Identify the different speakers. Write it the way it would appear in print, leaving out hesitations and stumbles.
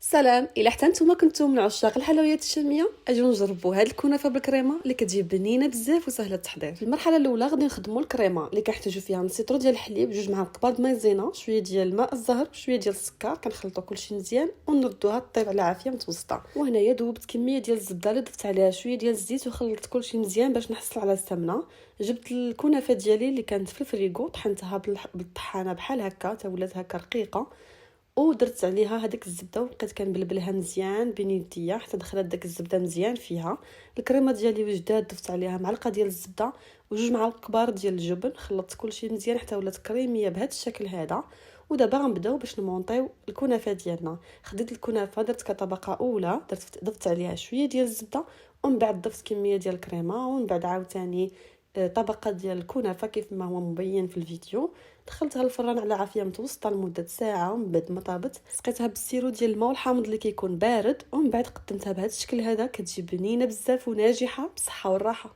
Speaker 1: سلام. الا حتى نتوما كنتو من عشاق الحلويات الشاميه اجيو نجربوا هاد الكنافه بالكريمه اللي كتجي بنينه بزاف وسهله التحضير. في المرحله الاولى غادي نخدموا الكريمه اللي كنحتاجوا فيها نص لتر ديال الحليب، 2 معالق كبار د مايزينا، شويه ديال الماء الزهر، شويه ديال السكر. كنخلطوا كلشي مزيان ونردوها طيب على عافيه متوسطه. وهنايا ذوبت كميه ديال الزبده اللي ضفت عليها شويه ديال الزيت وخلطت كلشي مزيان باش نحصل على السمنه. جبت الكنافه ديالي اللي كانت في الفريغو، طحنتها بالطحانه بحال هكا حتى ولات هكا رقيقه، ودرت عليها هذيك الزبده وبقيت كنبلبلها مزيان بين يديا حتى دخلت داك الزبده مزيان فيها. الكريمه ديالي وجدات ضفت عليها معلقه ديال الزبده وجوج معالق كبار ديال الجبن، خلطت كلشي مزيان حتى ولات كريميه بهذا الشكل هذا. ودابا غنبداو باش نمونطيو الكنافه ديالنا. خديت الكنافه درت كطبقه اولى، ضفت عليها شويه ديال الزبده، ومن بعد ضفت كميه ديال الكريمه، ومن بعد عاوتاني طبقه ديال الكنافه كيف ما هو مبين في الفيديو. دخلتها الفران على عافيه متوسطه لمده ساعه، ومن بعد ما طابت سقيتها بالسيرو ديال الماء والحامض اللي كيكون بارد، ومن بعد قدمتها بهذا الشكل هذا. كتجي بنينه بزاف وناجحه بالصحه والراحه.